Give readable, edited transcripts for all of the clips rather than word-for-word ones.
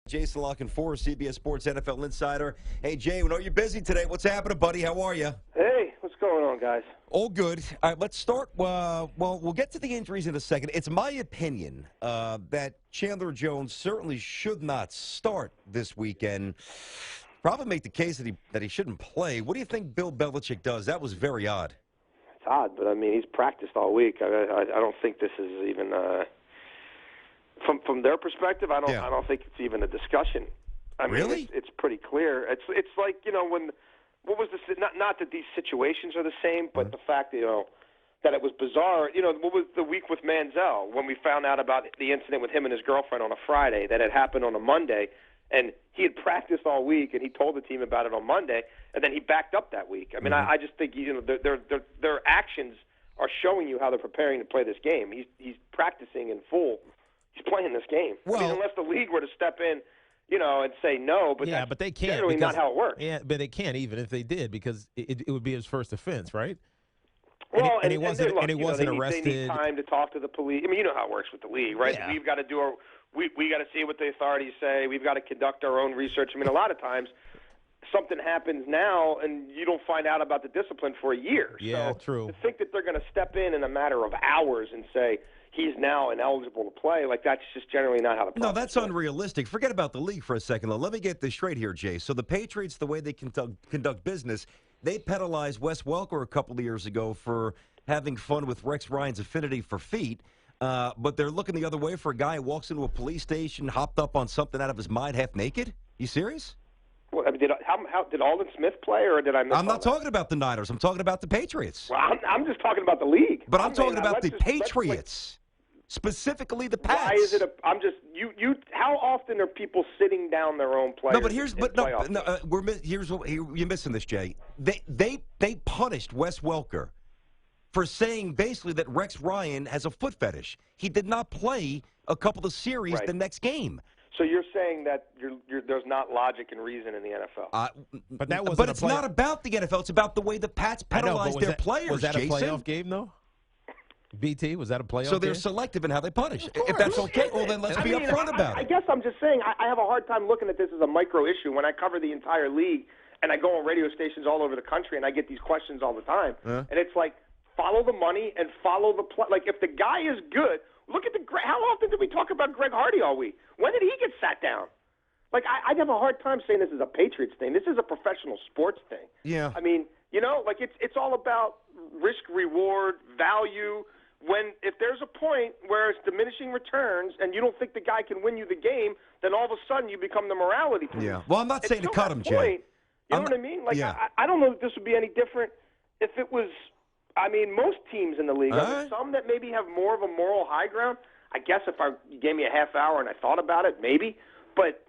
Jason La Canfora, CBS Sports NFL Insider. Hey, Jay, we know you're busy today. What's happening, buddy? How are you? Hey, what's going on, guys? All good. All right, let's start. Well, we'll get to the injuries in a second. It's my opinion that Chandler Jones certainly should not start this weekend. Probably make the case that he shouldn't play. What do you think Bill Belichick does? That was very odd. It's odd, but I mean, he's practiced all week. I don't think this is even from their perspective. I don't think it's even a discussion. I mean, really? It's pretty clear. It's like, when what was this? Not that these situations are the same, but the fact that that it was bizarre. What was the week with Manziel when we found out about the incident with him and his girlfriend on a Friday that had happened on a Monday, and he had practiced all week and he told the team about it on Monday, and then he backed up that week. I mean, I just think their actions are showing you how they're preparing to play this game. He's practicing in full. He's playing this game. Well, I mean, unless the league were to step in, and say no, but that's but they can't. Generally not how it works. Yeah, but they can't even if they did because it would be his first offense, right? Well, and he wasn't arrested. They need time to talk to the police. I mean, you know how it works with the league, right? Yeah. We've got to do we got to see what the authorities say. We've got to conduct our own research. I mean, a lot of times something happens now and you don't find out about the discipline for a year. Yeah, so true. To think that they're going to step in a matter of hours and say he's now ineligible to play, like that's just generally not how the process No, that's works. unrealistic. Forget about the league for a second, though. Let me get this straight here, Jay. So the Patriots, the way they conduct business, they penalized Wes Welker a couple of years ago for having fun with Rex Ryan's affinity for feet. But they're looking the other way for a guy who walks into a police station, hopped up on something out of his mind half naked? You serious? Well, I mean, did Alden Smith play, or did I miss I'm not talking about the Niners. I'm talking about the Patriots. Well, I'm just talking about the league. But I'm talking about the let's Patriots, specifically the Pats. Why is it I'm just you? How often are people sitting down their own players? No, but here's here's you're missing this, Jay. They punished Wes Welker for saying basically that Rex Ryan has a foot fetish. He did not play a couple of series the next game. So you're saying that there's not logic and reason in the NFL. But that wasn't. But it's not about the NFL. It's about the way the Pats penalize their players. Was that Jason. a playoff game, though? BT, was that a playoff So they're game? selective in how they punish. If that's okay, well then let's be upfront about I it. guess I'm just saying I have a hard time looking at this as a micro issue when I cover the entire league and I go on radio stations all over the country and I get these questions all the time. And it's like, follow the money and follow the play. Like, if the guy is good, look at how often did we talk about Greg Hardy all week? When did he get sat down? Like, I'd have a hard time saying this is a Patriots thing. This is a professional sports thing. Yeah. I mean, like it's all about risk, reward, value. If there's a point where it's diminishing returns and you don't think the guy can win you the game, then all of a sudden you become the morality police. Yeah. Well, I'm not saying to cut him, Jay. You know what I mean? Like, I don't know if this would be any different if it was. I mean, most teams in the league, some that maybe have more of a moral high ground. I guess if you gave me a half hour and I thought about it, maybe. But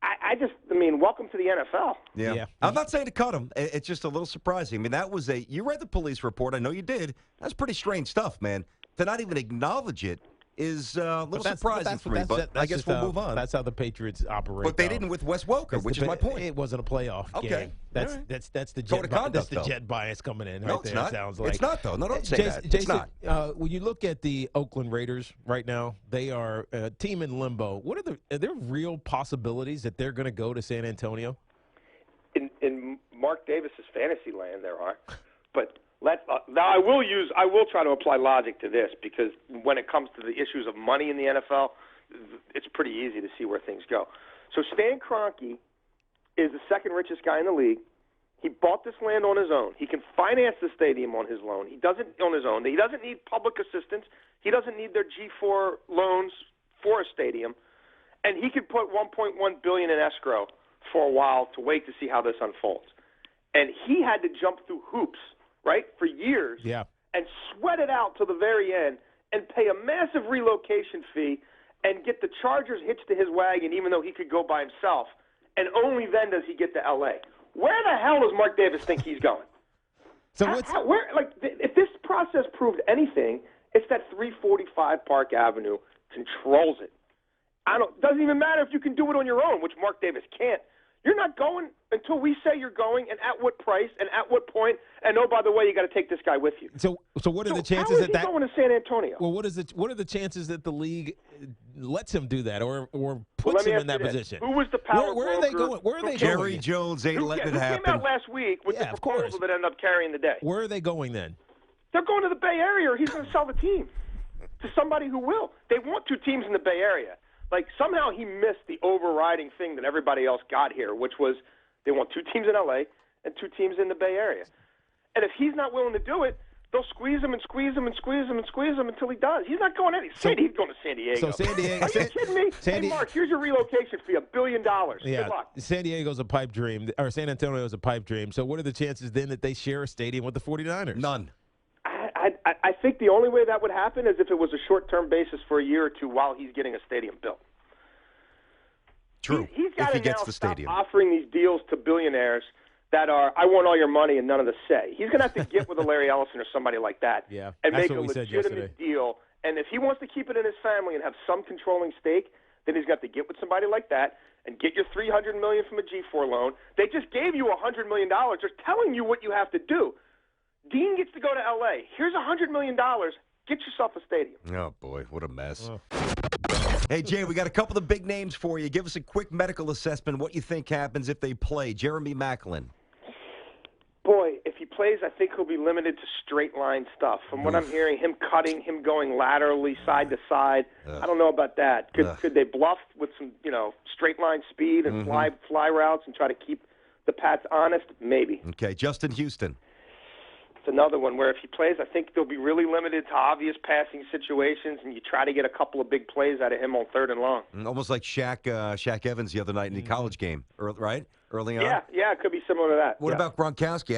I mean, welcome to the NFL. Yeah. I'm not saying to cut him. It's just a little surprising. I mean, that was you read the police report. I know you did. That's pretty strange stuff, man. To not even acknowledge it is a little surprising for me, but I guess we'll move on. That's how the Patriots operate. But they didn't with Wes Welker, which is my point. It wasn't a playoff game. That's the jet bias coming in. No, right it's there, not. It sounds like. It's not, though. No, don't say that. It's Jason, not. When you look at the Oakland Raiders right now, they are a team in limbo. Are there real possibilities that they're going to go to San Antonio? In Mark Davis's fantasy land, there are, but. Now I will try to apply logic to this because when it comes to the issues of money in the NFL, it's pretty easy to see where things go. So Stan Kroenke is the second richest guy in the league. He bought this land on his own. He can finance the stadium on his loan. He doesn't need public assistance. He doesn't need their G4 loans for a stadium, and he could put $1.1 billion in escrow for a while to wait to see how this unfolds. And he had to jump through hoops. Right, for years, and sweat it out to the very end and pay a massive relocation fee and get the Chargers hitched to his wagon even though he could go by himself, and only then does he get to L.A. Where the hell does Mark Davis think he's going? So if this process proved anything, it's that 345 Park Avenue controls it. Doesn't even matter if you can do it on your own, which Mark Davis can't. You're not going until we say you're going, and at what price, and at what point. And oh, by the way, you got to take this guy with you. So what are the chances how is he going to San Antonio? Well, what are the chances that the league lets him do that or Well, puts let me him ask in that you this. position. Who was the power Where are they broker going? Where are who they came- Jerry going? Jones ain't letting it Who happen. came out last week with Yeah, the of course. proposal that ended up carrying the day? Where are they going then? They're going to the Bay Area, or he's going to sell the team to somebody who will. They want 2 teams in the Bay Area. Like, somehow he missed the overriding thing that everybody else got here, which was they want 2 teams in L.A. and 2 teams in the Bay Area. And if he's not willing to do it, they'll squeeze him and squeeze him and squeeze him and squeeze him until he does. He's not going anywhere. He's going to San Diego. So San Diego. Are you kidding me? Hey, Mark, here's your relocation fee, $1 billion. Yeah, Good luck. San Diego's a pipe dream, or San Antonio's a pipe dream. So what are the chances then that they share a stadium with the 49ers? None. I think the only way that would happen is if it was a short-term basis for a year or 2 while he's getting a stadium built. True. He's got if he to gets now the stop stadium. offering these deals to billionaires that are, I want all your money and none of the say. He's going to have to get with a Larry Ellison or somebody like that Yeah, and that's make what a we said legitimate yesterday. deal. And if he wants to keep it in his family and have some controlling stake, then he's got to get with somebody like that and get your $300 million from a G4 loan. They just gave you $100 million. They're telling you what you have to do. Dean gets to go to L.A. Here's $100 million. Get yourself a stadium. Oh, boy, what a mess. Oh. Hey, Jay, we got a couple of big names for you. Give us a quick medical assessment. What you think happens if they play. Jeremy Maclin. Boy, if he plays, I think he'll be limited to straight line stuff. From what I'm hearing, him cutting, him going laterally side to side. I don't know about that. Could they bluff with some, straight line speed and fly routes and try to keep the Pats honest? Maybe. Okay, Justin Houston. It's another one where if he plays, I think they'll be really limited to obvious passing situations, and you try to get a couple of big plays out of him on 3rd and long. Almost like Shaq Evans the other night in the college game, right? Early on. Yeah, it could be similar to that. What Yeah. about Gronkowski?